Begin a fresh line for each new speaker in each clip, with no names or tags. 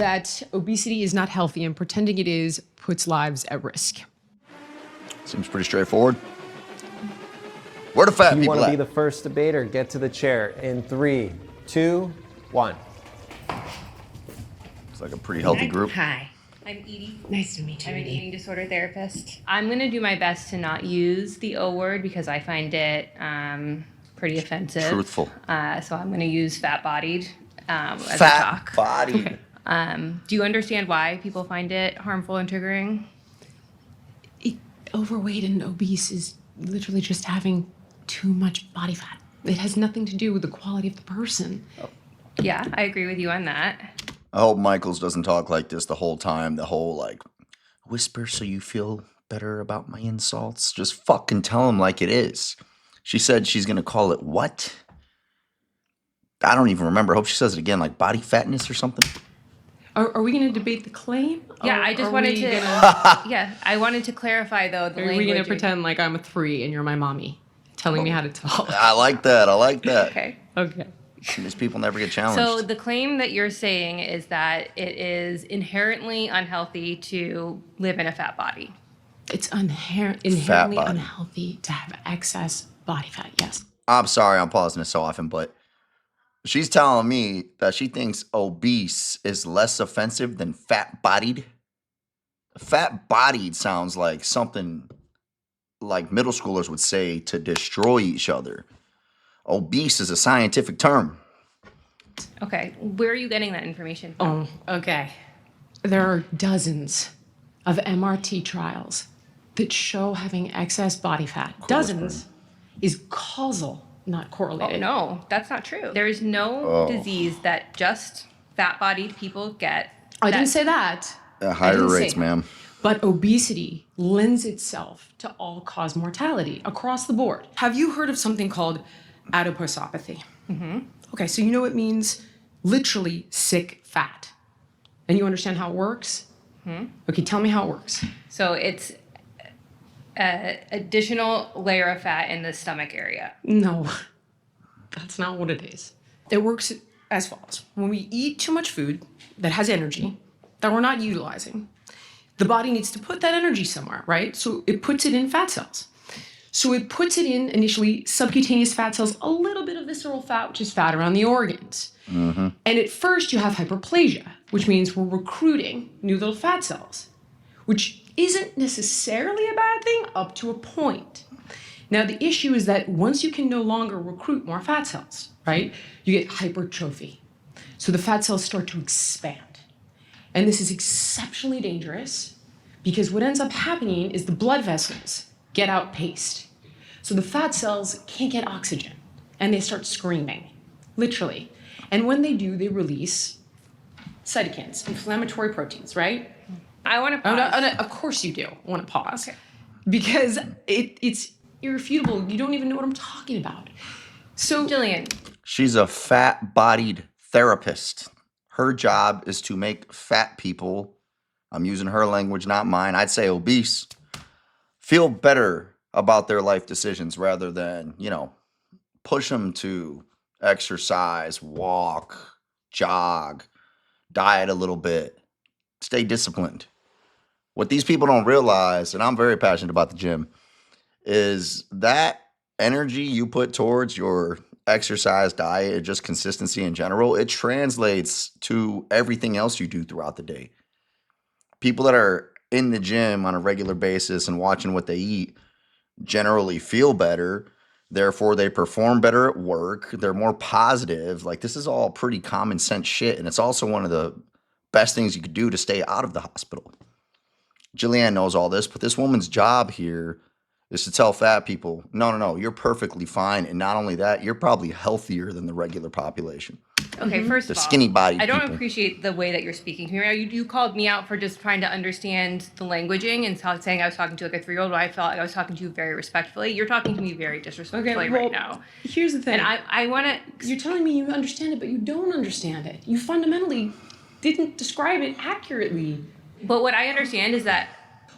that obesity is not healthy and pretending it is puts lives at risk.
Seems pretty straightforward. Where the fat
You
people
want to
at?
be the first debater? Get to the chair in 3, 2, 1.
It's like a pretty healthy group.
Hi, I'm Edie.
Nice to meet you.
I'm an eating disorder therapist.
I'm going to do my best to not use the O word because I find it pretty offensive.
Truthful.
So I'm going to use fat-bodied as a
Fat
talk.
body.
Do you understand why people find it harmful and triggering?
Overweight and obese is literally just having too much body fat. It has nothing to do with the quality of the person.
Yeah, I agree with you on that.
I hope Michaels doesn't talk like this the whole time. The whole like whisper so you feel better about my insults. Just fucking tell him like it is. She said she's gonna call it what? I don't even remember. I hope she says it again, like body fatness or something.
Are we going to debate the claim?
Yeah,
Or
I just
are
wanted
we
to.
gonna-
Yeah, I wanted to clarify though the
Are
language.
we going to pretend like I'm a 3 and you're my mommy, telling me how to talk?
I like that. I like that.
Okay.
Okay.
These people never get challenged.
So the claim that you're saying is that it is inherently unhealthy to live in a fat body.
It's inherently
body.
unhealthy to have excess body fat, yes.
I'm sorry I'm pausing this so often, but she's telling me that she thinks obese is less offensive than fat-bodied. Fat-bodied sounds like something like middle schoolers would say to destroy each other. Obese is a scientific term.
Okay, where are you getting that information from?
Oh, okay. There are dozens of MRT trials that show having excess body fat. Dozens is causal, not correlated.
No, that's not true. There is no disease that just fat-bodied people get.
I didn't say that.
At
I
higher
didn't say
rates,
that.
ma'am.
But obesity lends itself to all-cause mortality across the board. Have you heard of something called adiposopathy? Mm-hmm. Okay, so you know it means literally sick fat. And you understand how it works? Mm-hmm. Okay, tell me how it works.
So it's an additional layer of fat in the stomach area.
No, that's not what it is. It works as follows. When we eat too much food that has energy that we're not utilizing, the body needs to put that energy somewhere, right? So it puts it in fat cells. So it puts it in initially subcutaneous fat cells, a little bit of visceral fat, which is fat around the organs. Mm-hmm. And at first you have hyperplasia, which means we're recruiting new little fat cells, which isn't necessarily a bad thing up to a point. Now, the issue is that once you can no longer recruit more fat cells, right, you get hypertrophy. So the fat cells start to expand. And this is exceptionally dangerous because what ends up happening is the blood vessels get outpaced. So the fat cells can't get oxygen and they start screaming, literally. And when they do, they release cytokines, inflammatory proteins, right?
I want to pause.
Oh, no, of course you do want to pause.
Okay.
Because it's irrefutable. You don't even know what I'm talking about. So,
Jillian,
She's a fat-bodied therapist. Her job is to make fat people, I'm using her language, not mine, I'd say obese, feel better about their life decisions rather than, push them to exercise, walk, jog, diet a little bit, stay disciplined. What these people don't realize, and I'm very passionate about the gym, is that energy you put towards your exercise, diet, and just consistency in general, it translates to everything else you do throughout the day. People that are in the gym on a regular basis and watching what they eat generally feel better. Therefore, they perform better at work. They're more positive. Like, this is all pretty common sense shit. And it's also one of the best things you could do to stay out of the hospital. Jillian knows all this, but this woman's job here is to tell fat people, no, you're perfectly fine. And not only that, you're probably healthier than the regular population.
okay, first
The
of all,
skinny bodied
I don't
people.
appreciate the way that you're speaking to me. You called me out for just trying to understand the languaging and saying I was talking to like a 3-year-old, but I felt like I was talking to you very respectfully. You're talking to me very disrespectfully right now.
Here's the thing.
And I want to...
You're telling me you understand it, but you don't understand it. You fundamentally didn't describe it accurately.
But what I understand is that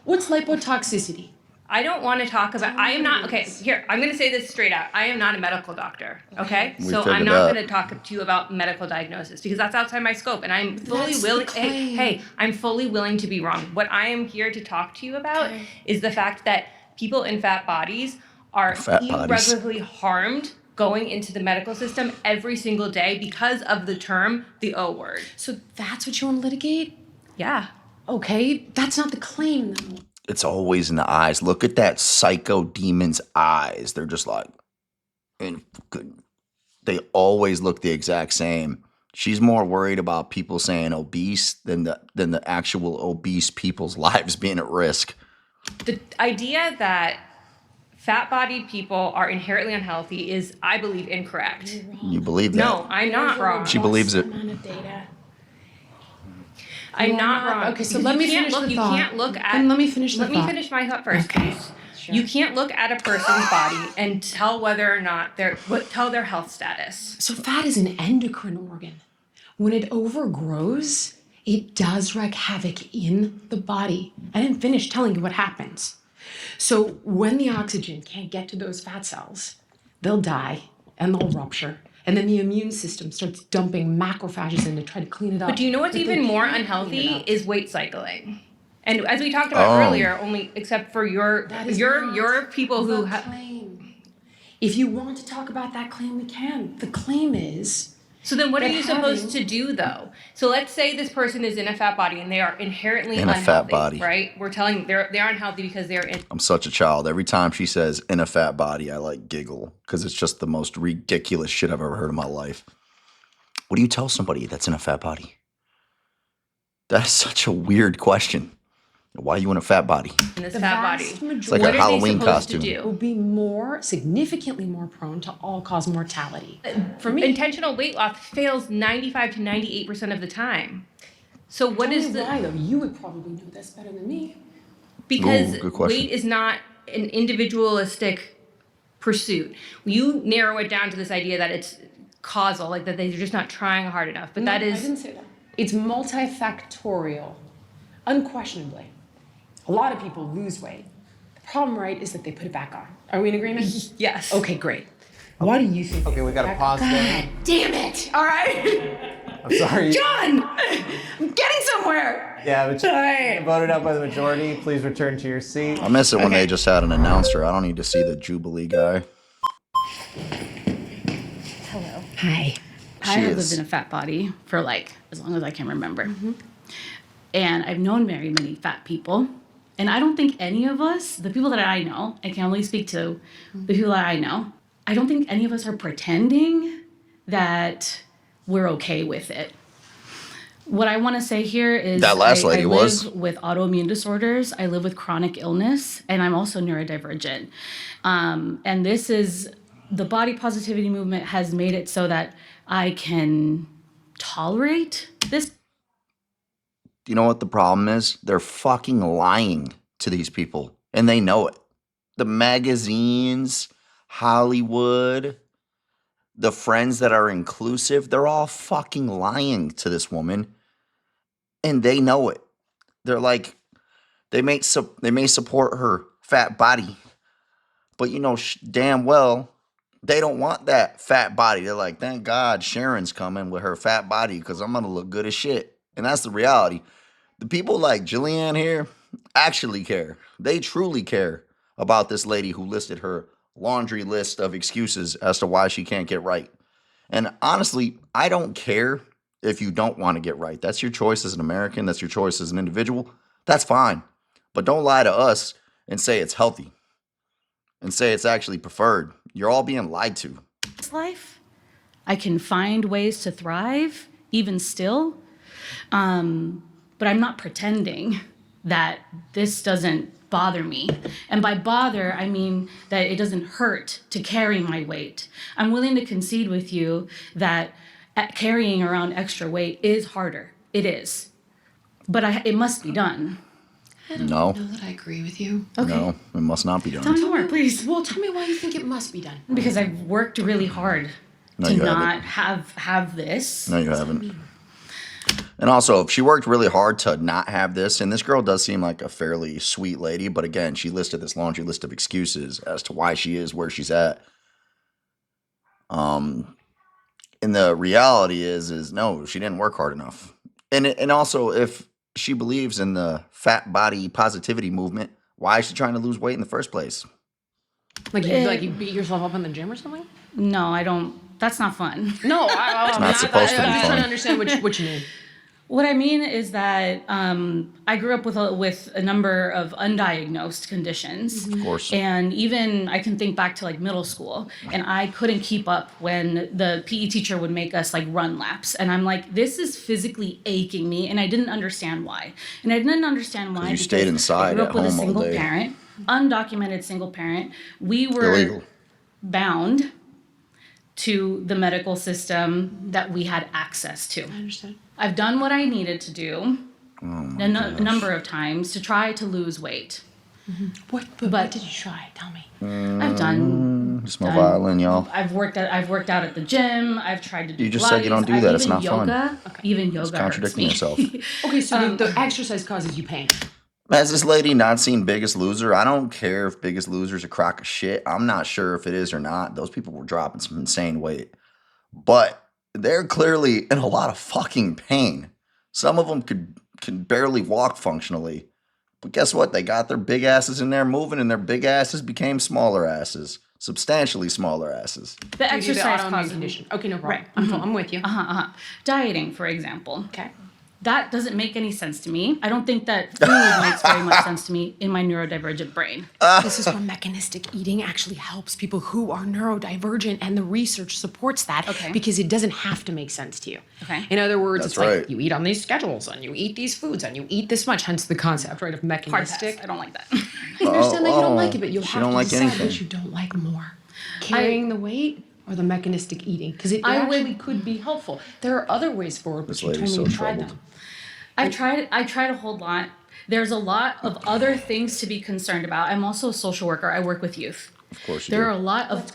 What's lipotoxicity?
I don't want to talk about. I am not okay. Here, I'm going to say this straight out. I am not a medical doctor. Okay,
We
so I'm
figured
not
that.
going to talk to you about medical diagnosis because that's outside my scope, and I'm fully
That's the
willing.
claim.
Hey, I'm fully willing to be wrong. What I am here to talk to you about is the fact that people in fat bodies are
Fat bodies.
irreparably harmed going into the medical system every single day because of the term the O word.
So that's what you want to litigate?
Yeah.
Okay, that's not the claim, though.
It's always in the eyes. Look at that psycho demon's eyes. They're just like, they always look the exact same. She's more worried about people saying obese than the actual obese people's lives being at risk.
The idea that fat-bodied people are inherently unhealthy is, I believe, incorrect.
You believe that?
No, I'm not wrong.
She believes it.
Amount of data.
I'm
You are
not
not-
wrong.
okay, so
Because
let
you
me
can't
finish
look,
the
you
thought.
can't look at.
Then let me finish the
Let me
thought.
finish my thought first,
Okay.
please. You can't look at a person's body and tell whether or not tell their health status.
So fat is an endocrine organ. When it overgrows, it does wreak havoc in the body. I didn't finish telling you what happens. So when the oxygen can't get to those fat cells, they'll die and they'll rupture. And then the immune system starts dumping macrophages in to try to clean it up.
But do you know what's
But they
even more
can't clean
unhealthy
it up.
is weight cycling. And as we talked about earlier, only except for your
That is not
your people who
the
have.
claim. If you want to talk about that claim, we can. The claim is
So then what are
But
you supposed
having-
to do though? So let's say this person is in a fat body and they are inherently
In a
unhealthy,
fat body.
right? We're telling they're unhealthy because they're in.
I'm such a child. Every time she says in a fat body, I like giggle because it's just the most ridiculous shit I've ever heard in my life. What do you tell somebody that's in a fat body? That's such a weird question. Why are you in a fat body?
in this
the
fat
vast
body.
majority
like a
What are
Halloween
they supposed
costume.
to
will
do?
be significantly more prone to all-cause mortality. For me,
Intentional weight loss fails 95 to 98% of the time. So what
tell
is
me
the
why though? You would probably know this better than me.
because
Ooh, good question.
weight is not an individualistic pursuit. You narrow it down to this idea that it's causal, like that they're just not trying hard enough. But that
I
is
didn't say that. It's multifactorial, unquestionably. A lot of people lose weight. The problem, right, is that they put it back on. Are we in agreement?
yes.
Okay, great. Why do you think?
Okay, we gotta pause there.
Damn it! All right,
I'm sorry.
John, I'm getting somewhere.
Yeah, but
Alright.
voted out by the majority. Please return to your seat.
I miss it when they just had an announcer. I don't need to see the Jubilee guy.
Hello.
Hi. I
She
have
is.
lived in a fat body for like as long as I can remember. And I've known very many fat people. And I don't think any of us, the people that I know, I can only speak to the people that I know, I don't think any of us are pretending that we're okay with it. What I want to say here is
That last lady
I
was.
live with autoimmune disorders. I live with chronic illness, and I'm also neurodivergent. And this is the body positivity movement has made it so that I can tolerate this.
You know what the problem is? They're fucking lying to these people, and they know it. The magazines, Hollywood, the friends that are inclusive, they're all fucking lying to this woman, and they know it. They're like, they may support her fat body, but you know damn well they don't want that fat body. They're like, thank God Sharon's coming with her fat body because I'm gonna look good as shit, and that's the reality. The people like Jillian here actually care. They truly care about this lady who listed her laundry list of excuses as to why she can't get right. And honestly, I don't care if you don't want to get right. That's your choice as an American. That's your choice as an individual. That's fine. But don't lie to us and say it's healthy and say it's actually preferred. You're all being lied to.
Life. I can find ways to thrive, even still. But I'm not pretending that this doesn't bother me. And by bother, I mean that it doesn't hurt to carry my weight. I'm willing to concede with you that carrying around extra weight is harder. It is. But it must be done.
I don't
No.
know that I agree with you.
No, it must not be
Tell
done.
me more, please.
Well, tell me why you think it must be done.
Because I've worked really hard
No,
to
you
not
haven't.
have this.
No, you haven't. And also, if she worked really hard to not have this, and this girl does seem like a fairly sweet lady, but again, she listed this laundry list of excuses as to why she is where she's at. And the reality is no, she didn't work hard enough. And also, if she believes in the fat body positivity movement, why is she trying to lose weight in the first place?
Like you beat yourself up in the gym or something?
No, I don't. That's not fun.
No,
It's not supposed to be
I'm just trying to
fun.
understand what you mean.
What I mean is that I grew up with a number of undiagnosed conditions.
Of course.
And even I can think back to like middle school, and I couldn't keep up when the PE teacher would make us like run laps. And I'm like, this is physically aching me, and I didn't understand why. And I didn't understand why
You stayed inside
I grew up
at
with a
home all
single
day.
parent, undocumented single parent. We were
Illegal.
bound to the medical system that we had access to.
I understand.
I've done what I needed to do a number of times to try to lose weight.
What did you try? Tell me.
I've done.
It's my violin, y'all.
I've worked out at the gym. I've tried to do.
You just said you don't do that. It's not fun.
Even yoga hurts
Contradicting
me.
yourself.
Okay, so the exercise causes you pain.
Has this lady not seen Biggest Loser? I don't care if Biggest Loser's a crock of shit. I'm not sure if it is or not. Those people were dropping some insane weight. But they're clearly in a lot of fucking pain. Some of them can barely walk functionally. But guess what? They got their big asses in there moving, and their big asses became smaller asses. Substantially smaller asses.
The exercise
autoimmune
causes
condition. Okay, no problem.
Right.
I'm with you.
Dieting, for example.
Okay.
That doesn't make any sense to me. I don't think that food makes very much sense to me in my neurodivergent brain.
This is where mechanistic eating actually helps people who are neurodivergent, and the research supports that because it doesn't have to make sense to you.
Okay.
In other words,
That's
it's like
right.
you eat on these schedules and you eat these foods and you eat this much, hence the concept, right, of
Hard pass.
mechanistic.
I don't like that.
I understand that you don't like it, but you'll
She
have
don't
to
like
decide
anything.
what you don't like more. Carrying the weight or the mechanistic eating? Because it actually could be helpful. There are other ways forward, but
This
you told
lady's
Oh,
me
so
you tried
troubled.
them.
I tried a whole lot. There's a lot of other things to be concerned about. I'm also a social worker. I work with youth.
Of course you
There
do.
are a lot of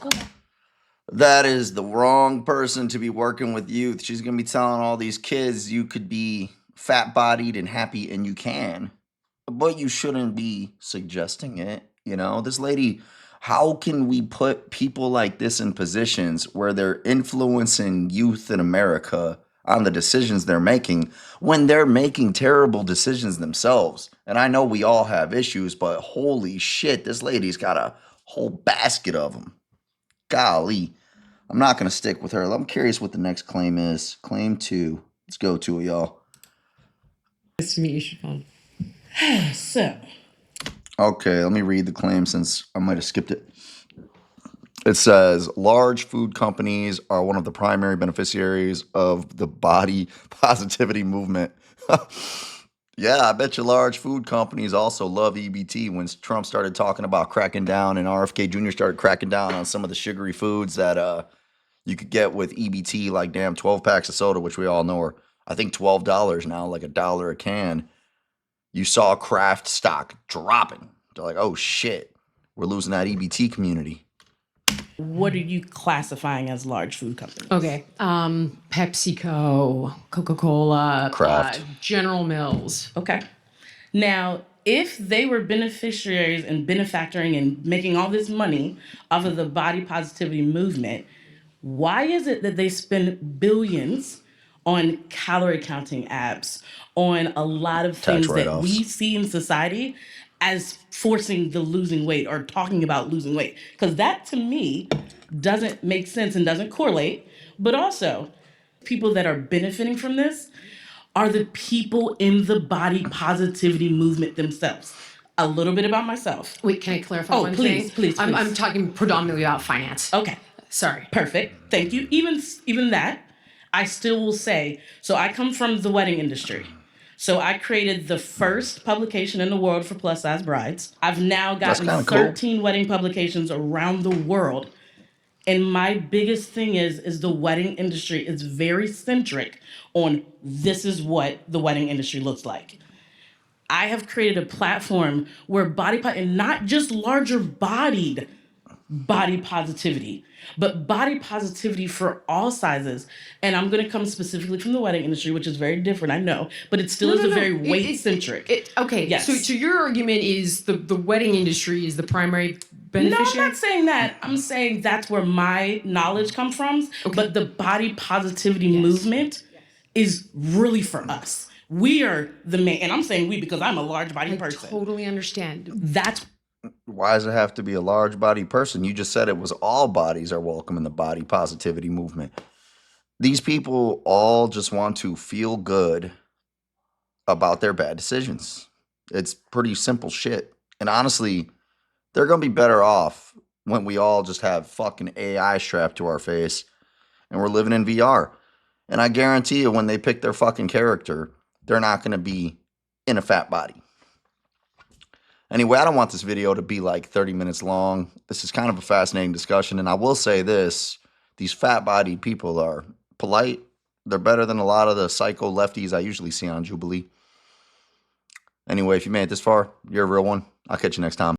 That is the wrong person to be working with youth. She's going to be telling all these kids you could be fat bodied and happy, and you can, but you shouldn't be suggesting it. You know, this lady, how can we put people like this in positions where they're influencing youth in America on the decisions they're making when they're making terrible decisions themselves? And I know we all have issues, but holy shit, this lady's got a whole basket of them. Golly. I'm not going to stick with her. I'm curious what the next claim is. Claim 2. Let's go to it, y'all.
Nice to meet you, Siobhan.
So,
Okay, let me read the claim since I might have skipped it. It says, large food companies are one of the primary beneficiaries of the body positivity movement. Yeah, I bet you large food companies also love EBT when Trump started talking about cracking down and RFK Jr. started cracking down on some of the sugary foods that you could get with EBT, like damn 12 packs of soda, which we all know are, I think, $12 now, like $1 a can. You saw craft stock dropping. They're like, oh shit, we're losing that EBT community.
what are you classifying as large food companies?
Okay. PepsiCo, Coca-Cola,
Kraft.
General Mills.
Okay. Now, if they were beneficiaries and benefactoring and making all this money off of the body positivity movement, why is it that they spend billions on calorie counting apps, on a lot of things that
write-offs.
we see in society as forcing the losing weight or talking about losing weight? Because that to me doesn't make sense and doesn't correlate. But also, people that are benefiting from this are the people in the body positivity movement themselves. A little bit about myself.
Wait, can I clarify
Oh,
one
please,
thing?
please,
I'm
please.
talking predominantly about finance.
Okay.
Sorry.
Perfect. Thank you. Even that, I still will say, so I come from the wedding industry. So I created the first publication in the world for plus size brides. I've now
That's
gotten
kinda cool.
13 wedding publications around the world. And my biggest thing is the wedding industry is very centric on this is what the wedding industry looks like. I have created a platform where and not just larger bodied body positivity, but body positivity for all sizes. And I'm going to come specifically from the wedding industry, which is very different, I know, but it still is a very weight centric.
Okay,
Yes.
so your argument is the wedding industry is the primary beneficiary?
No, I'm not saying that. I'm saying that's where my knowledge comes from.
Okay.
But the body positivity movement is really for us. We are the main, and I'm saying we because I'm a large body
I
person.
totally understand.
That's
Why does it have to be a large body person? You just said it was all bodies are welcome in the body positivity movement. These people all just want to feel good about their bad decisions. It's pretty simple shit. And honestly, they're going to be better off when we all just have fucking AI strapped to our face and we're living in VR. And I guarantee you, when they pick their fucking character, they're not going to be in a fat body. Anyway, I don't want this video to be like 30 minutes long. This is kind of a fascinating discussion. And I will say this, these fat-bodied people are polite. They're better than a lot of the psycho lefties I usually see on Jubilee. Anyway, if you made it this far, you're a real one. I'll catch you next time.